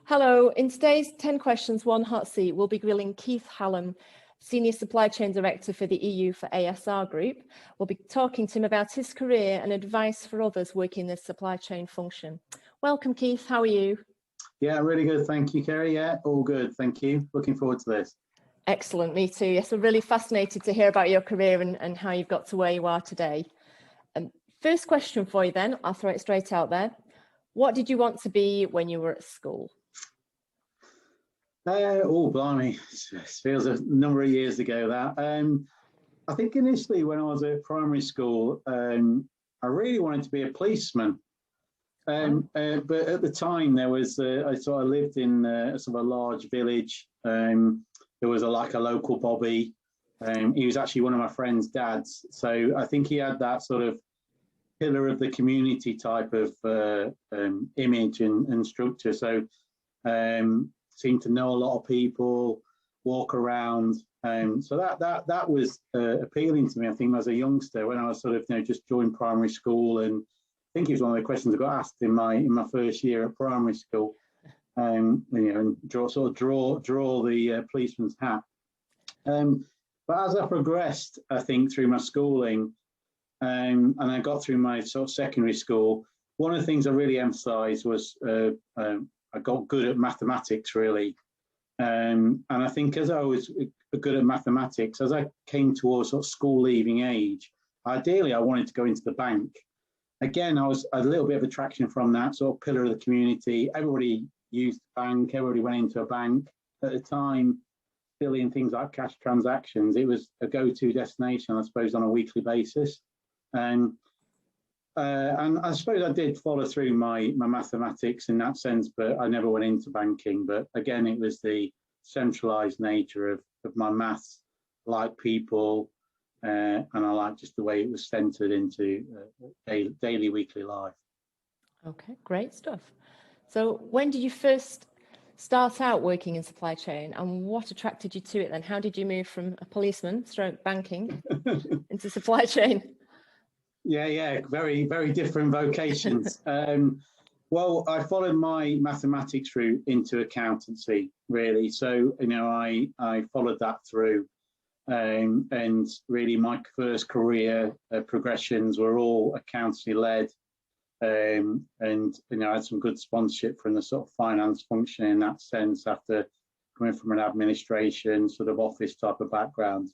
Hello, in today's 10 questions, one hot seat, we'll be grilling Keith Hallam, Senior Supply Chain Director for the EU for ASR Group. We'll be talking to him about his career and advice for others working in the supply chain function. Welcome, Keith. How are you? Yeah, really good. Thank you, Kerry. Yeah, all good. Thank you. Looking forward to this. Excellent. Me too. Yes, we're really fascinated to hear about your career and how you've got to where you are today. First question for you then, I'll throw it straight out there. What did you want to be when you were at school? Oh, blimey, it feels a number of years ago that. I think initially when I was at primary school, I really wanted to be a policeman. But at the time there was, I lived in a sort of a large village. There was a local bobby. He was actually one of my friend's dads. So I think he had that sort of pillar of the community type of image and structure. So seemed to know a lot of people, walk around. So that was appealing to me, I think, as a youngster when I was sort of just joined primary school. And I think it was one of the questions I got asked in my first year at primary school. And draw the policeman's hat. But as I progressed, I think through my schooling, and I got through my sort of secondary school, one of the things I really emphasised was I got good at mathematics, really. And I think as I was good at mathematics, as I came towards sort of school leaving age, ideally I wanted to go into the bank. Again, I was a little bit of attraction from that sort of pillar of the community. Everybody used the bank, everybody went into a bank. At the time, still in things like cash transactions, it was a go-to destination, I suppose, on a weekly basis. And I suppose I did follow through my mathematics in that sense, but I never went into banking. But again, it was the centralised nature of my maths, like people, and I like just the way it was centred into daily, weekly life. Okay, great stuff. So when did you first start out working in supply chain, and what attracted you to it then? How did you move from a policeman stroke banking into supply chain? Yeah, very, very different vocations. Well, I followed my mathematics route into accountancy, really. So, I followed that through. And really my first career progressions were all accountancy led. And I had some good sponsorship from the sort of finance function in that sense after coming from an administration sort of office type of background.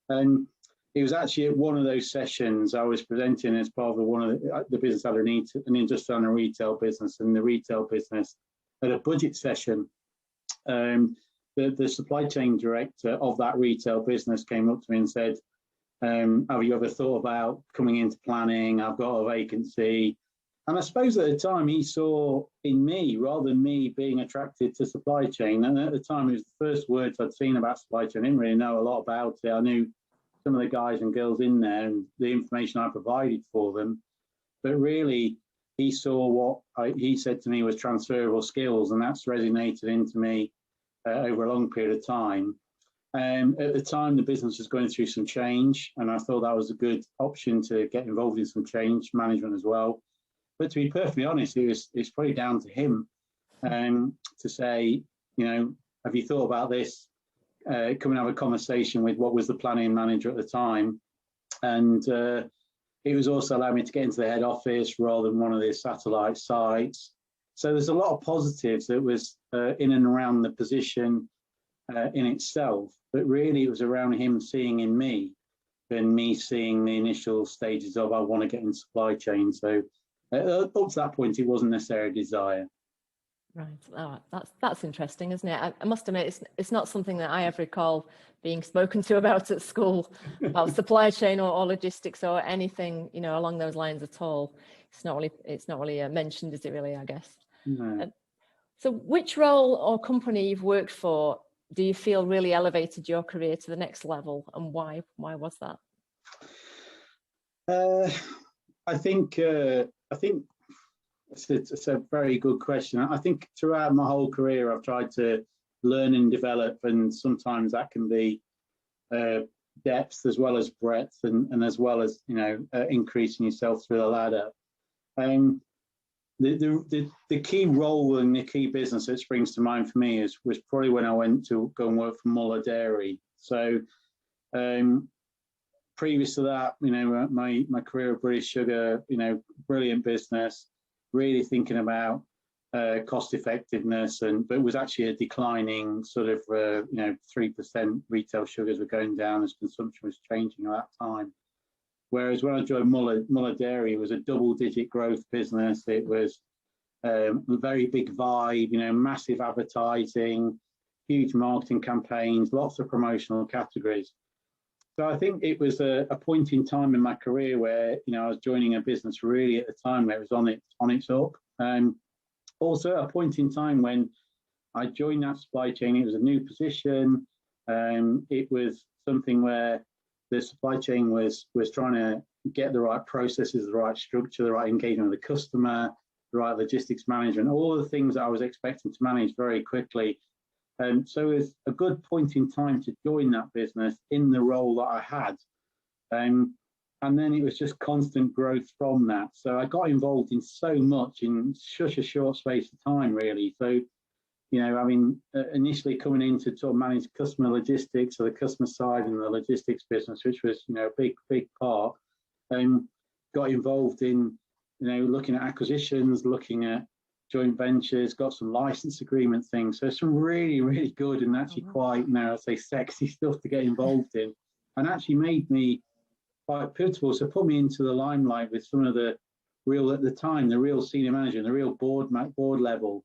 And it was actually at one of those sessions I was presenting as part of one of the business had an industrial and a retail business, and the retail business had a budget session. The supply chain director of that retail business came up to me and said, have you ever thought about coming into planning? I've got a vacancy. And I suppose at the time he saw in me, rather than me being attracted to supply chain, and at the time it was the first words I'd seen about supply chain. I didn't really know a lot about it. I knew some of the guys and girls in there and the information I provided for them. But really, he saw what he said to me was transferable skills, and that's resonated into me over a long period of time. At the time, the business was going through some change, and I thought that was a good option to get involved in some change management as well. But to be perfectly honest, it's probably down to him to say, have you thought about this? Come and have a conversation with what was the planning manager at the time. And it was also allowing me to get into the head office rather than one of the satellite sites. So there's a lot of positives that was in and around the position in itself, but really it was around him seeing in me than me seeing the initial stages of I want to get in supply chain. So up to that point, it wasn't necessarily a desire. Right. Oh, that's interesting, isn't it? I must admit, it's not something that I ever recall being spoken to about at school, about supply chain or logistics or anything, along those lines at all. It's not really mentioned, is it really, I guess? No. So which role or company you've worked for do you feel really elevated your career to the next level, and why? Why was that? I think it's a very good question. I think throughout my whole career, I've tried to learn and develop, and sometimes that can be depth as well as breadth, and as well as increasing yourself through the ladder. the key role and the key business that springs to mind for me was probably when I went to go and work for Muller Dairy. So previous to that, my career at British Sugar, brilliant business, really thinking about cost effectiveness, but it was actually a declining sort of 3% retail sugars were going down as consumption was changing at that time. Whereas when I joined Muller Dairy, it was a double-digit growth business. It was a very big vibe, massive advertising, huge marketing campaigns, lots of promotional categories. So I think it was a point in time in my career where I was joining a business really at the time where it was on its up. Also a point in time when I joined that supply chain, it was a new position. It was something where the supply chain was trying to get the right processes, the right structure, the right engagement with the customer, the right logistics management, all the things that I was expecting to manage very quickly. So it was a good point in time to join that business in the role that I had. And then it was just constant growth from that. So I got involved in so much in such a short space of time, really. So, initially coming in to sort of manage customer logistics, or the customer side in the logistics business, which was, a big part, got involved in, looking at acquisitions, looking at joint ventures, got some license agreement things. So some really, really good and actually quite, I'd say sexy stuff to get involved in, and actually made me quite pivotal. So put me into the limelight with some of the real senior manager and the real board level.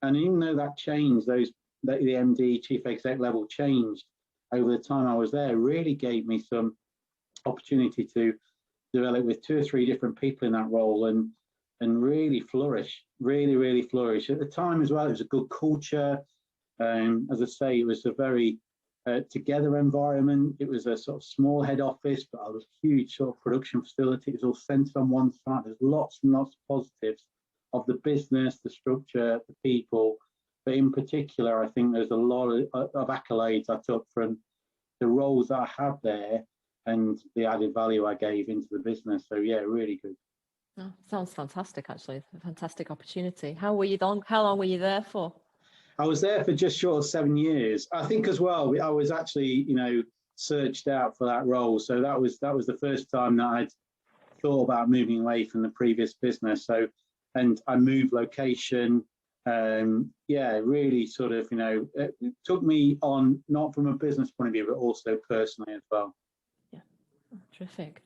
And even though that changed, the MD, chief exec level changed over the time I was there, really gave me some opportunity to develop with 2 or 3 different people in that role and really flourish, really flourish. At the time as well, it was a good culture. As I say, it was a very together environment. It was a sort of small head office, but it was a huge sort of production facility. It was all centered on one side. There's lots and lots of positives of the business, the structure, the people. But in particular, I think there's a lot of accolades I took from the roles that I had there and the added value I gave into the business. So yeah, really good. Oh, sounds fantastic, actually. A fantastic opportunity. How long were you there for? I was there for just short of 7 years. I think as well, I was actually, searched out for that role. So that was the first time that I'd thought about moving away from the previous business. So, and I moved location. Really sort of, it took me on, not from a business point of view, but also personally as well. Yeah, terrific.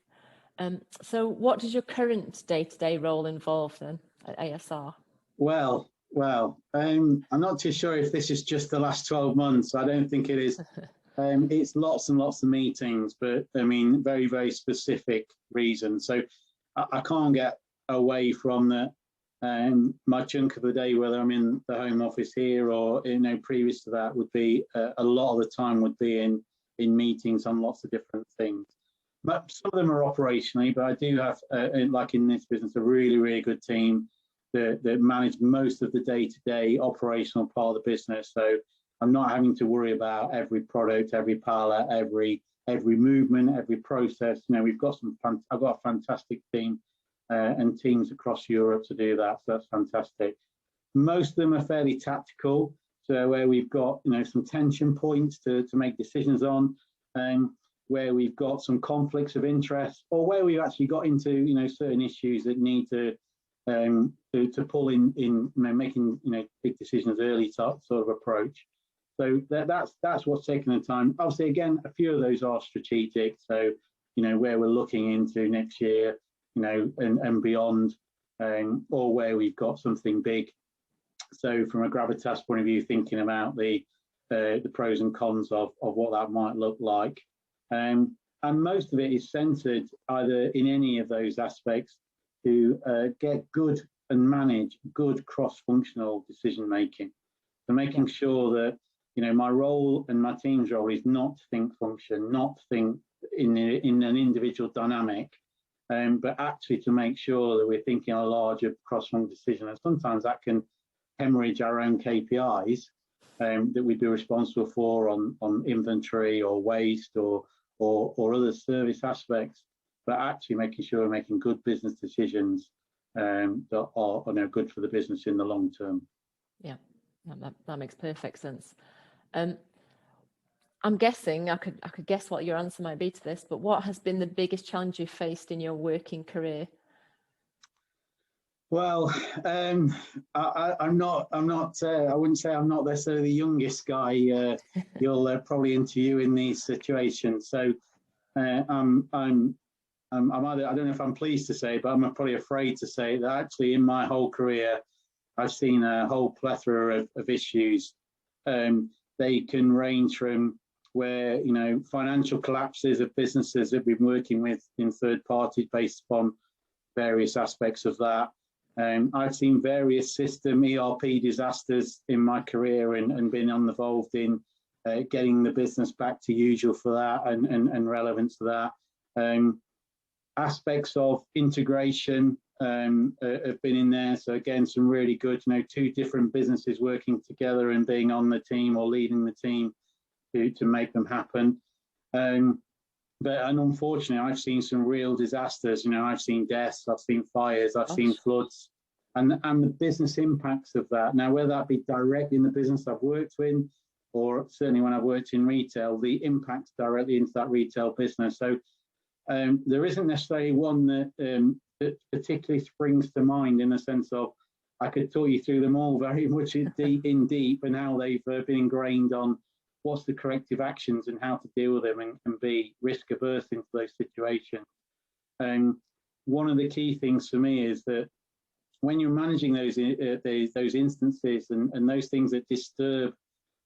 So what does your current day-to-day role involve then at ASR? Well, I'm not too sure if this is just the last 12 months. I don't think it is. It's lots and lots of meetings, but very, very specific reasons. So I can't get away from my chunk of the day, whether I'm in the home office here or, previous to that would be a lot of the time would be in meetings on lots of different things. But some of them are operationally, but I do have, like in this business, a really, really good team that manage most of the day-to-day operational part of the business. So I'm not having to worry about every product, every pallet, every movement, every process. I've got a fantastic team and teams across Europe to do that. So that's fantastic. Most of them are fairly tactical. So where we've got, some tension points to make decisions on, where we've got some conflicts of interest, or where we've actually got into, certain issues that need to pull in making big decisions early sort of approach. So that's what's taking the time. Obviously, again, a few of those are strategic. So where we're looking into next year, and beyond, or where we've got something big. So from a gravitas point of view, thinking about the pros and cons of what that might look like, and most of it is centered either in any of those aspects to get good and manage good cross-functional decision making. So making sure that my role and my team's role is not to think function, not to think in an individual dynamic, but actually to make sure that we're thinking a larger cross-functional decision. And sometimes that can hemorrhage our own KPIs that we'd be responsible for on inventory or waste or other service aspects, but actually making sure we're making good business decisions that are good for the business in the long term. Yeah, that makes perfect sense. I'm guessing I could guess what your answer might be to this, but what has been the biggest challenge you faced in your working career? Well, I'm not. I wouldn't say I'm not necessarily the youngest guy. You'll probably interview in these situations. So I'm either, I don't know if I'm pleased to say, but I'm probably afraid to say that actually in my whole career, I've seen a whole plethora of issues. They can range from where financial collapses of businesses that we've been working with in third parties based upon various aspects of that. I've seen various system ERP disasters in my career and been involved in getting the business back to usual for that and relevant to that. Aspects of integration have been in there. So again, some really good, two different businesses working together and being on the team or leading the team to make them happen. But unfortunately, I've seen some real disasters. I've seen deaths, I've seen fires, I've seen floods, and the business impacts of that. Now, whether that be directly in the business I've worked in, or certainly when I've worked in retail, the impacts directly into that retail business. So there isn't necessarily one that particularly springs to mind in the sense of I could talk you through them all very much in deep and how they've been ingrained on what's the corrective actions and how to deal with them and be risk averse into those situations. One of the key things for me is that when you're managing those instances and those things that disturb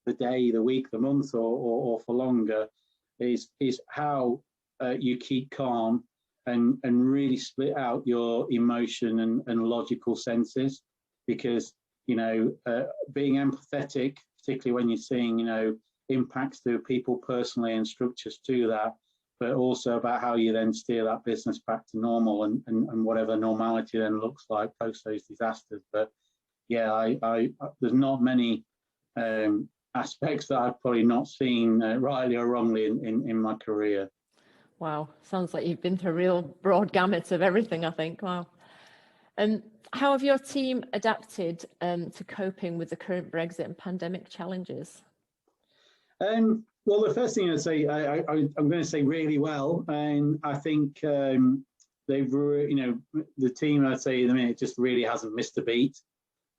the day, the week, the month, or for longer, is how you keep calm and really split out your emotion and logical senses, because being empathetic, particularly when you're seeing impacts to people personally and structures to that, but also about how you then steer that business back to normal and whatever normality then looks like post those disasters. But yeah, I there's not many aspects that I've probably not seen rightly or wrongly in my career. Wow, sounds like you've been through a real broad gamut of everything, I think. Wow. And how have your team adapted to coping with the current Brexit and pandemic challenges? Well, the first thing I'd say, I'm going to say really well, and I think they've, the team, I'd say, at the minute just really hasn't missed a beat.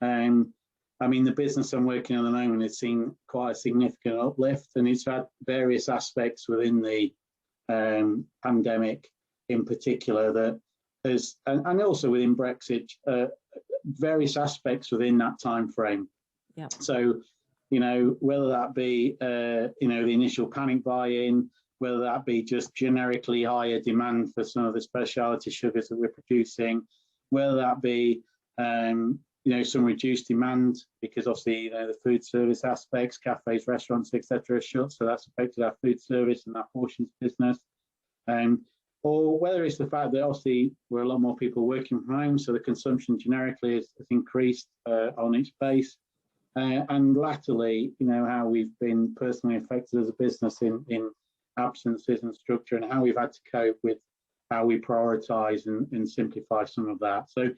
I mean, the business I'm working on at the moment has seen quite a significant uplift, and it's had various aspects within the pandemic, in particular, that has, and also within Brexit, various aspects within that time frame. Yeah. So, whether that be, the initial panic buy-in, whether that be just generically higher demand for some of the specialty sugars that we're producing, whether that be, some reduced demand because obviously, the food service aspects, cafes, restaurants, etc., are shut, so that's affected our food service and our portions business. Or whether it's the fact that obviously we're a lot more people working from home, so the consumption generically has increased on its base. And latterly, how we've been personally affected as a business in absences and structure, and how we've had to cope with how we prioritise and simplify some of that. So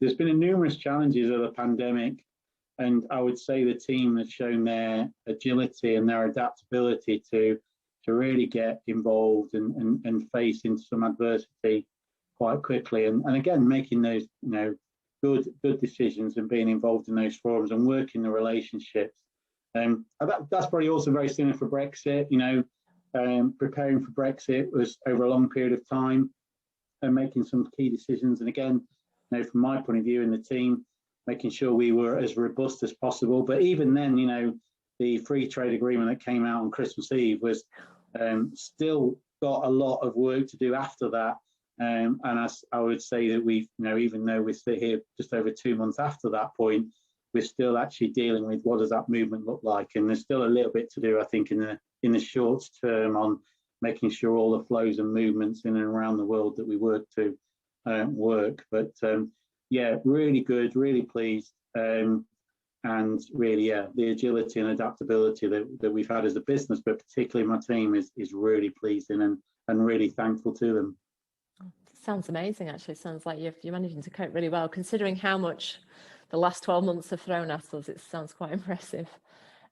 there's been numerous challenges of the pandemic, and I would say the team has shown their agility and their adaptability to really get involved and face into some adversity quite quickly, and again making those good decisions and being involved in those forums and working the relationships. That's probably also very similar for Brexit. Preparing for Brexit was over a long period of time and making some key decisions. And again, from my point of view in the team, making sure we were as robust as possible. But even then, the free trade agreement that came out on Christmas Eve was still got a lot of work to do after that. And as I would say that we've, even though we're still here just over 2 months after that point, we're still actually dealing with what does that movement look like. And there's still a little bit to do, I think, in the short term on making sure all the flows and movements in and around the world that we work to work. But yeah, really good, really pleased. And really, the agility and adaptability that we've had as a business, but particularly my team is really pleasing and really thankful to them. Sounds amazing, actually. Sounds like you're managing to cope really well, considering how much the last 12 months have thrown at us. It sounds quite impressive.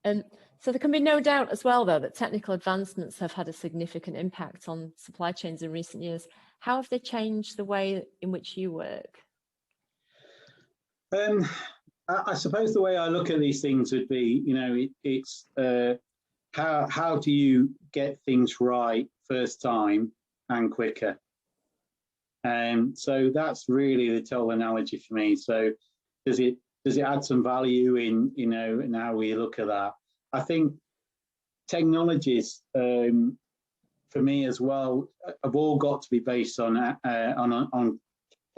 So there can be no doubt as well, though, that technical advancements have had a significant impact on supply chains in recent years. How have they changed the way in which you work? I suppose the way I look at these things would be, it's how do you get things right first time and quicker? So that's really the total analogy for me. So does it add some value in how we look at that? I think technologies for me as well have all got to be based on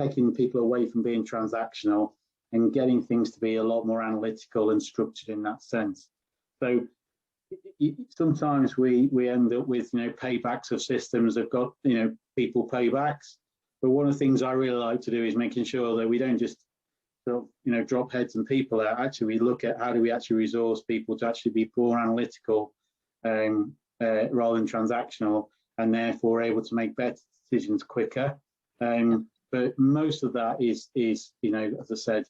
taking people away from being transactional and getting things to be a lot more analytical and structured in that sense. So sometimes we end up with paybacks of systems that got people paybacks. But one of the things I really like to do is making sure that we don't just sort of, drop heads and people out. Actually, we look at how do we actually resource people to actually be more analytical rather than transactional, and therefore able to make better decisions quicker. But most of that is as I said,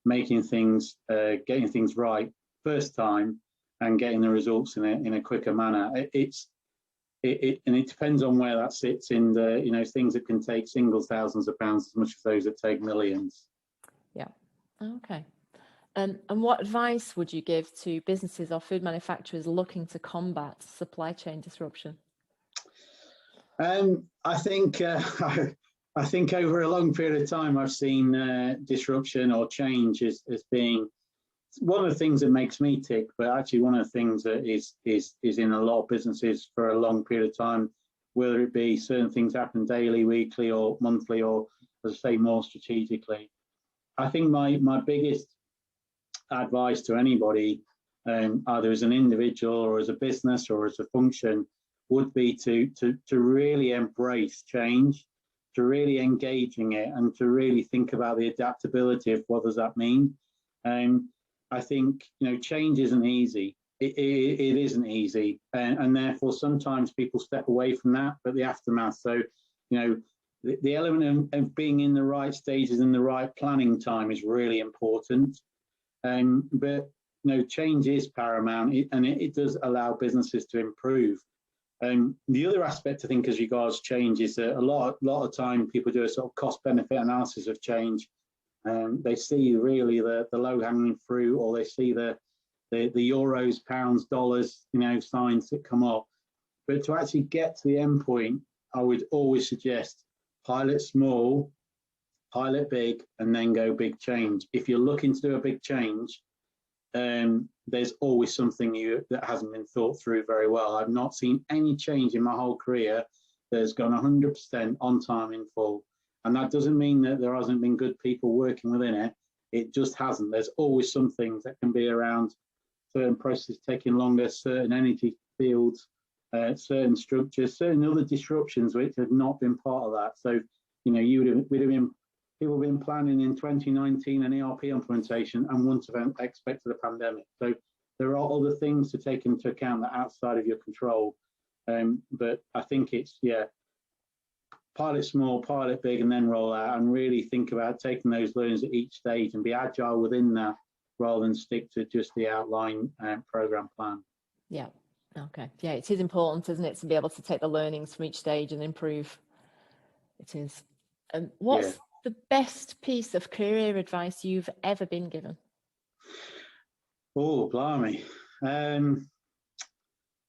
making things, getting things right first time, and getting the results in a quicker manner. And it depends on where that sits in the things that can take singles thousands of pounds as much as those that take millions. Yeah. Okay. And what advice would you give to businesses or food manufacturers looking to combat supply chain disruption? I think I think over a long period of time, I've seen disruption or change as being one of the things that makes me tick, but actually one of the things that is in a lot of businesses for a long period of time, whether it be certain things happen daily, weekly, or monthly, or as I say, more strategically. I think my biggest advice to anybody, either as an individual or as a business or as a function, would be to really embrace change, to really engage in it, and to really think about the adaptability of what does that mean. I think change isn't easy. It isn't easy, and therefore sometimes people step away from that. But the aftermath, so the element of being in the right stages and the right planning time is really important. But change is paramount, and it does allow businesses to improve. The other aspect I think as regards change is that a lot of time people do a sort of cost benefit analysis of change. They see really the low-hanging fruit, or they see the euros, pounds, dollars, signs that come up. But to actually get to the end point, I would always suggest pilot small, pilot big, and then go big change. If you're looking to do a big change, there's always something that hasn't been thought through very well. I've not seen any change in my whole career that has gone 100% on time in full. And that doesn't mean that there hasn't been good people working within it. It just hasn't. There's always some things that can be around certain processes taking longer, certain energy fields, certain structures, certain other disruptions which have not been part of that. So, people have been planning in 2019 an ERP implementation and wouldn't have expected a pandemic. So there are other things to take into account that are outside of your control. But I think it's, pilot small, pilot big, and then roll out, and really think about taking those learnings at each stage and be agile within that rather than stick to just the outline program plan. Yeah. Okay. Yeah, it is important, isn't it, to be able to take the learnings from each stage and improve. It is. What's the best piece of career advice you've ever been given? Oh, blimey.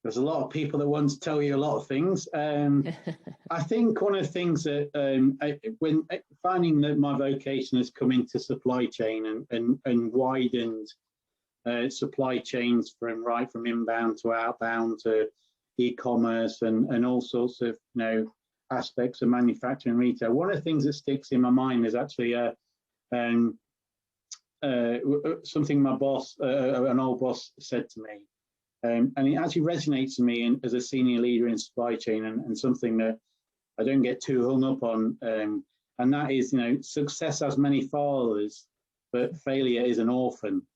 There's a lot of people that want to tell you a lot of things. I think one of the things that when finding that my vocation has come into supply chain and widened supply chains from inbound to outbound to e-commerce and all sorts of aspects of manufacturing and retail. One of the things that sticks in my mind is actually something my boss, an old boss, said to me. And it actually resonates to me as a senior leader in supply chain, and something that I don't get too hung up on. And that is, success has many fathers, but failure is an orphan.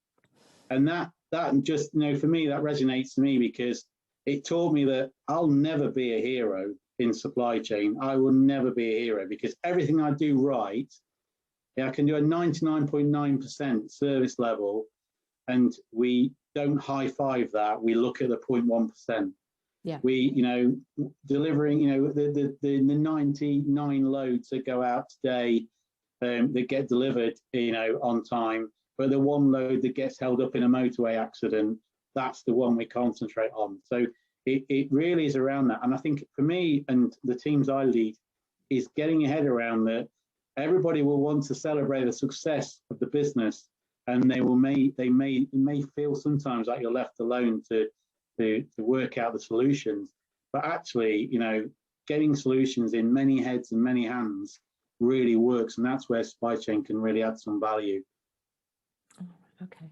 And that just, for me, that resonates to me because it taught me that I'll never be a hero. in supply chain, I will never be a hero, because everything I do right, I can do a 99.9% service level, and we don't high five that. We look at the 0.1%. Yeah. We, delivering, the 99 loads that go out today, that get delivered, on time, but the one load that gets held up in a motorway accident, that's the one we concentrate on. So it really is around that. And I think for me and the teams I lead, is getting your head around that everybody will want to celebrate the success of the business, and they may feel sometimes like you're left alone to work out the solutions. But actually, getting solutions in many heads and many hands really works, and that's where supply chain can really add some value. Okay.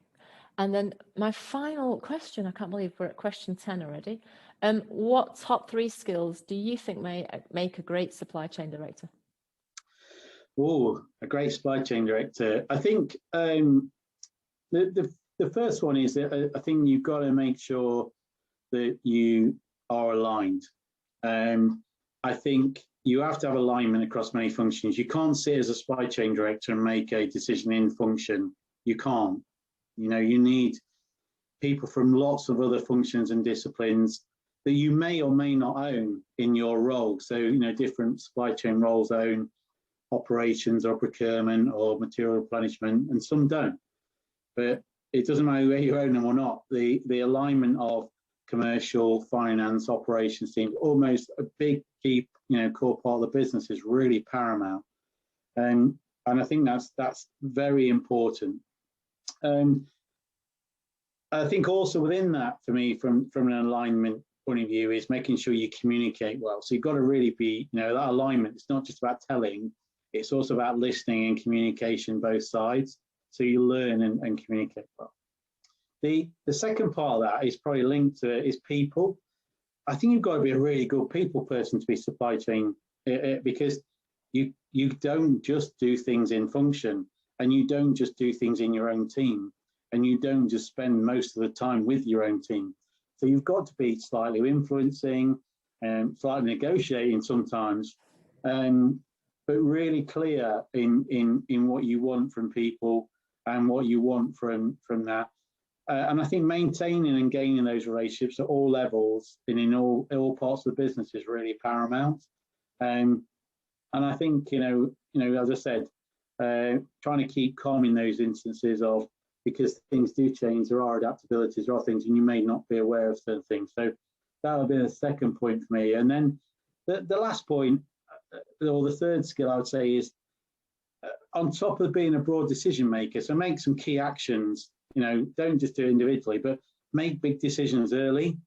And then my final question, I can't believe we're at question 10 already. What top 3 skills do you think make a great supply chain director? Oh, a great supply chain director. I think the first one is that I think you've got to make sure that you are aligned. I think you have to have alignment across many functions. You can't sit as a supply chain director and make a decision in function. You can't. You need people from lots of other functions and disciplines that you may or may not own in your role. So, different supply chain roles own operations or procurement or material replenishment, and some don't. But it doesn't matter whether you own them or not. The alignment of commercial, finance, operations teams, almost a big, key, core part of the business, is really paramount. And I think that's very important. I think also within that, for me, from an alignment point of view, is making sure you communicate well. So you've got to really be, that alignment. It's not just about telling; it's also about listening and communication, both sides. So you learn and communicate well. The second part of that is probably linked to is people. I think you've got to be a really good people person to be supply chain, because you don't just do things in function, and you don't just do things in your own team, and you don't just spend most of the time with your own team. So you've got to be slightly influencing and slightly negotiating sometimes, but really clear in what you want from people and what you want from that. And I think maintaining and gaining those relationships at all levels and in all parts of the business is really paramount. And I think, as I said, trying to keep calm in those instances of, because things do change, there are adaptabilities, there are things, and you may not be aware of certain things. So that would be the second point for me. And then the last point, or the third skill I would say, is on top of being a broad decision maker, so make some key actions. Don't just do it individually, but make big decisions early,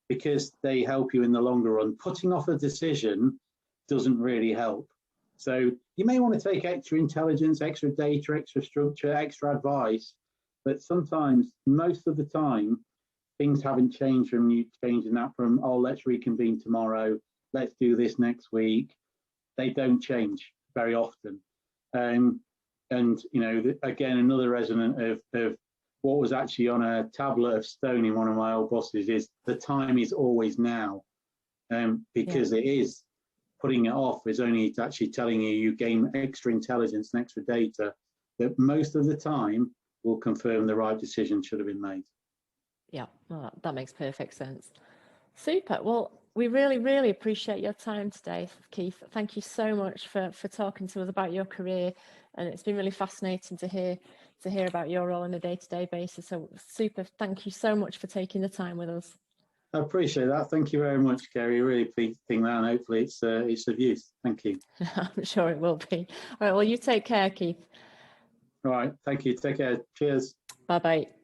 because they help you in the longer run. Putting off a decision doesn't really help. So you may want to take extra intelligence, extra data, extra structure, extra advice, but sometimes, most of the time, things haven't changed from you changing that from, let's reconvene tomorrow, let's do this next week. They don't change very often. And again, another resonant of what was actually on a tablet of stone in one of my old bosses is the time is always now, because it is. Putting it off is only actually telling you gain extra intelligence and extra data that most of the time will confirm the right decision should have been made. Yeah, well, that makes perfect sense. Super. Well, we really, really appreciate your time today, Keith. Thank you so much for talking to us about your career, and it's been really fascinating to hear about your role on a day-to-day basis. So super. Thank you so much for taking the time with us. I appreciate that. Thank you very much, Kerry. Really pleased that, and hopefully it's of use. Thank you. I'm sure it will be. All right. Well, you take care, Keith. All right. Thank you. Take care. Cheers. Bye-bye.